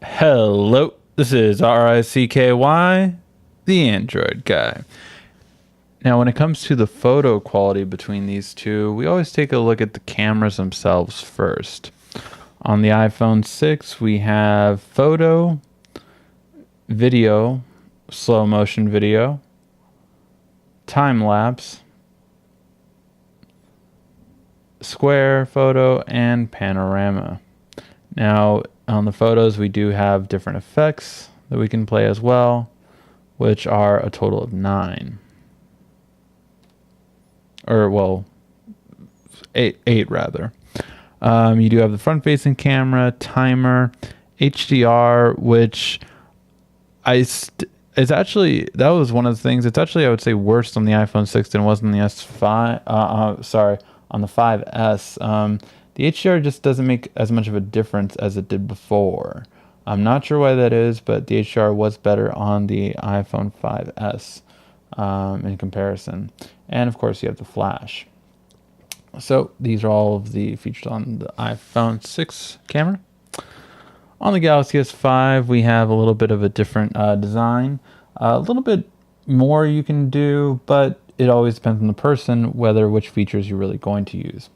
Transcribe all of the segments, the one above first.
Hello, this is RICKY, the Android guy. Now, when it comes to the photo quality between these two, we always take a look at the cameras themselves first. On the iPhone 6, we have photo, video, slow motion video, time lapse, square photo, and panorama. Now, on the photos, we do have different effects that we can play as well, which are a total of 9. Or, well, eight rather. You do have the front-facing camera, timer, HDR, which it's actually, that was one of the things. It's actually, I would say, worse on the iPhone 6 than it was on the S5. On the 5S. The HDR just doesn't make as much of a difference as it did before. I'm not sure why that is, but the HDR was better on the iPhone 5S in comparison. And of course, you have the flash. So these are all of the features on the iPhone 6 camera. On the Galaxy S5, we have a little bit of a different design. A little bit more you can do, but it always depends on the person which features you're really going to use.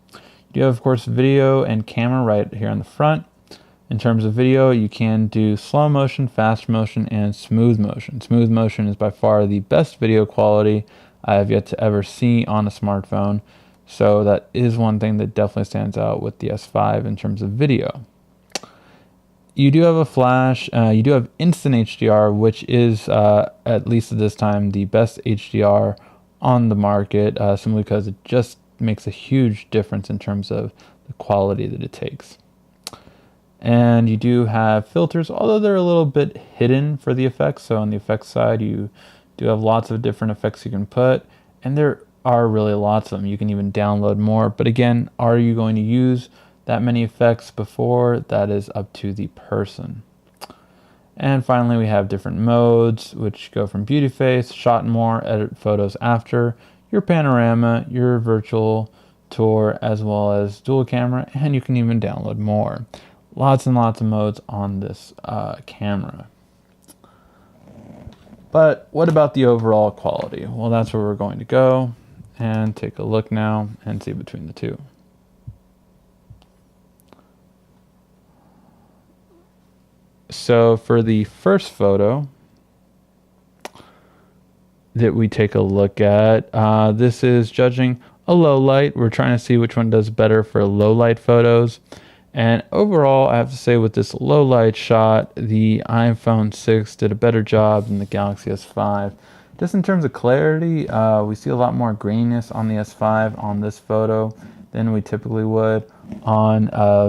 You have, of course, video and camera right here on the front. In terms of video, you can do slow motion, fast motion, and smooth motion. Smooth motion is by far the best video quality I have yet to ever see on a smartphone. So that is one thing that definitely stands out with the S5 in terms of video. You do have a flash. You do have instant HDR, which is, at least at this time, the best HDR on the market, simply because it just makes a huge difference in terms of the quality that it takes. And you do have filters, although they're a little bit hidden for the effects. So on the effects side, you do have lots of different effects you can put, and there are really lots of them. You can even download more. But again, are you going to use that many effects before? That is up to the person. And finally, we have different modes, which go from beauty face, shot and more, edit photos after, your panorama, your virtual tour, as well as dual camera, and you can even download more. Lots and lots of modes on this camera. But what about the overall quality? Well, that's where we're going to go and take a look now and see between the two. So for the first photo that we take a look at, this is judging a low light. We're trying to see which one does better for low light photos. And overall, I have to say with this low light shot, the iPhone 6 did a better job than the Galaxy S5. Just in terms of clarity, we see a lot more graininess on the S5 on this photo than we typically would. On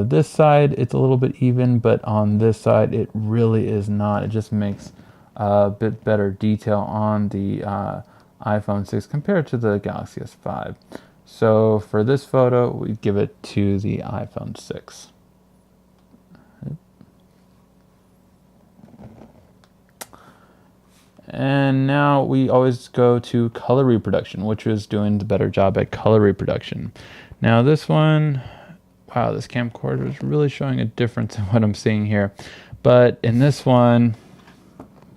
this side, it's a little bit even, but on this side, it really is not. It just makes a bit better detail on the iPhone 6 compared to the Galaxy S5. So for this photo, we give it to the iPhone 6. And now we always go to color reproduction, which is doing the better job at color reproduction. Now this one, wow, this camcorder is really showing a difference in what I'm seeing here. But in this one,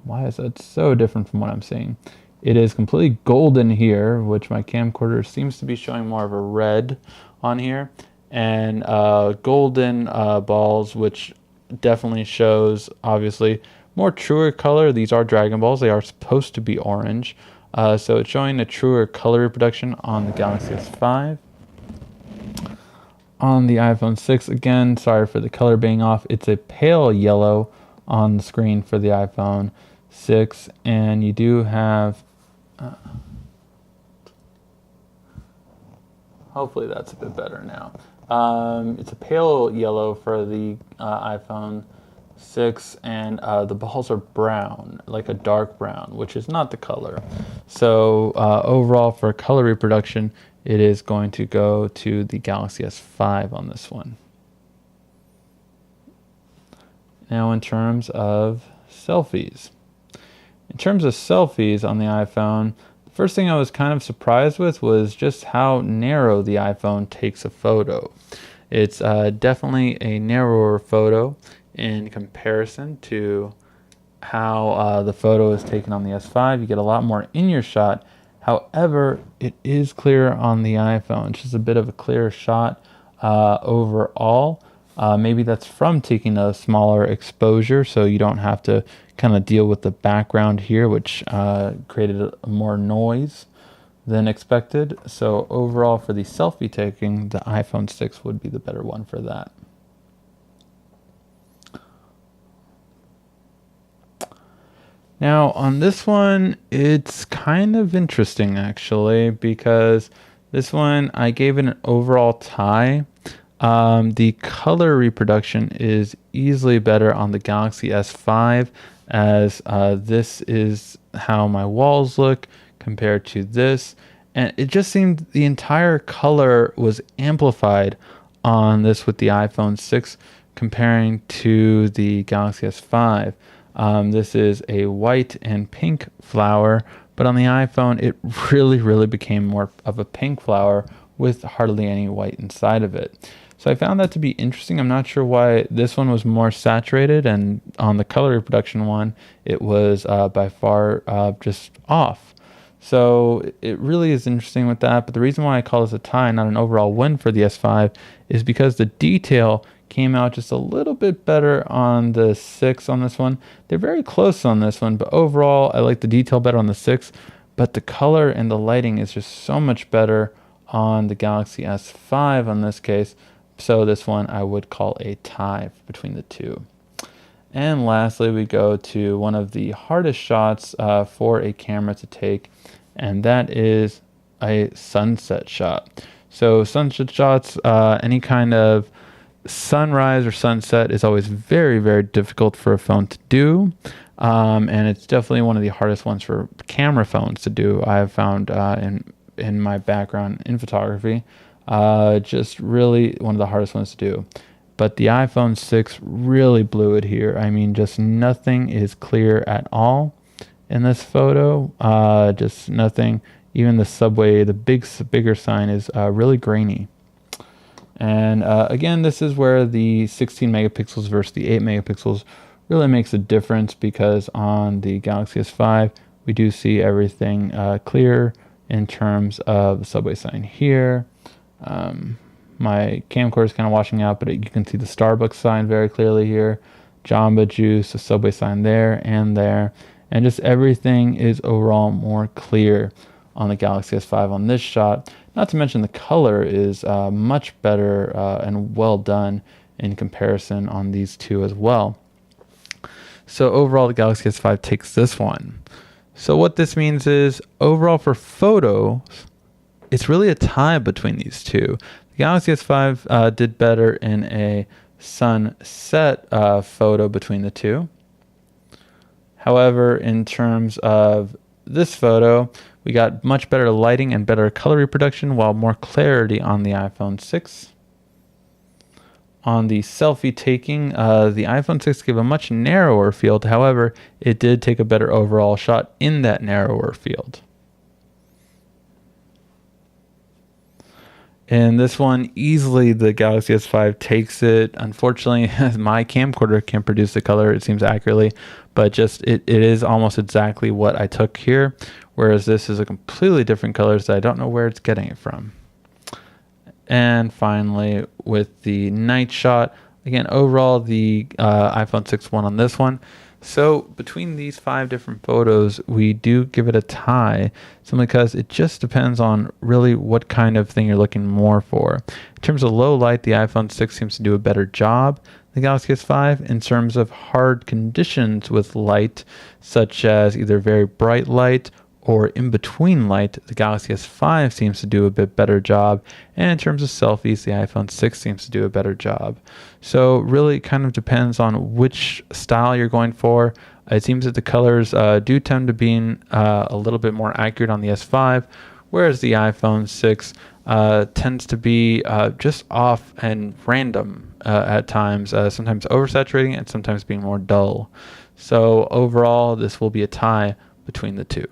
why is that so different from what I'm seeing? It is completely golden here, which my camcorder seems to be showing more of a red on here. And golden balls, which definitely shows, obviously, more truer color. These are Dragon Balls. They are supposed to be orange. So it's showing a truer color reproduction on the Galaxy S5. On the iPhone 6, again, sorry for the color being off. It's a pale yellow on the screen for the iPhone 6. And you do have... hopefully that's a bit better now. It's a pale yellow for the iPhone 6, and the balls are brown, like a dark brown, which is not the color. So overall, for color reproduction, it is going to go to the Galaxy S5 on this one. Now in terms of selfies. In terms of selfies on the iPhone, the first thing I was kind of surprised with was just how narrow the iPhone takes a photo. It's definitely a narrower photo in comparison to how the photo is taken on the S5. You get a lot more in your shot. However, it is clear on the iPhone. It's just a bit of a clearer shot overall. Maybe that's from taking a smaller exposure, so you don't have to kind of deal with the background here, which created more noise than expected. So overall, for the selfie taking, the iPhone 6 would be the better one for that. Now on this one, it's kind of interesting actually, because this one I gave it an overall tie. The color reproduction is easily better on the Galaxy S5, as this is how my walls look compared to this. And it just seemed the entire color was amplified on this with the iPhone 6 comparing to the Galaxy S5. This is a white and pink flower, but on the iPhone, it really became more of a pink flower with hardly any white inside of it. So I found that to be interesting. I'm not sure why this one was more saturated, and on the color reproduction one, it was by far just off. So it really is interesting with that. But the reason why I call this a tie, not an overall win for the S5, is because the detail came out just a little bit better on the 6 on this one. They're very close on this one, but overall I like the detail better on the 6, but the color and the lighting is just so much better on the Galaxy S5 on this case. So this one I would call a tie between the two. And lastly, we go to one of the hardest shots for a camera to take, and that is a sunset shot. So sunset shots, any kind of sunrise or sunset is always very difficult for a phone to do, and it's definitely one of the hardest ones for camera phones to do. I have found in my background in photography, just really one of the hardest ones to do. But the iPhone 6 really blew it here. I mean, just nothing is clear at all in this photo. Just nothing. Even the subway, the bigger sign is really grainy. And again, this is where the 16 megapixels versus the 8 megapixels really makes a difference, because on the Galaxy S5, we do see everything clear in terms of the subway sign here. My camcorder is kind of washing out, but you can see the Starbucks sign very clearly here. Jamba Juice, the subway sign there and there. And just everything is overall more clear on the Galaxy S5 on this shot. Not to mention the color is much better and well done in comparison on these two as well. So overall, the Galaxy S5 takes this one. So what this means is, overall for photos, it's really a tie between these two. The Galaxy S5 did better in a sunset photo between the two. However, in terms of this photo, we got much better lighting and better color reproduction, while more clarity on the iPhone 6. On the selfie taking, the iPhone 6 gave a much narrower field. However, it did take a better overall shot in that narrower field. In this one, easily the Galaxy S5 takes it. Unfortunately, my camcorder can't produce the color, it seems, accurately, but just it is almost exactly what I took here, whereas this is a completely different color, so I don't know where it's getting it from. And finally, with the night shot, again, overall the iPhone 6 won on this one. So between these 5 different photos, we do give it a tie, simply because it just depends on really what kind of thing you're looking more for. In terms of low light, the iPhone 6 seems to do a better job than the Galaxy S5. In terms of hard conditions with light, such as either very bright light or in between light, the Galaxy S5 seems to do a bit better job. And in terms of selfies, the iPhone 6 seems to do a better job. So really kind of depends on which style you're going for. It seems that the colors do tend to be a little bit more accurate on the S5, whereas the iPhone 6 tends to be just off and random at times, sometimes oversaturating and sometimes being more dull. So overall, this will be a tie between the two.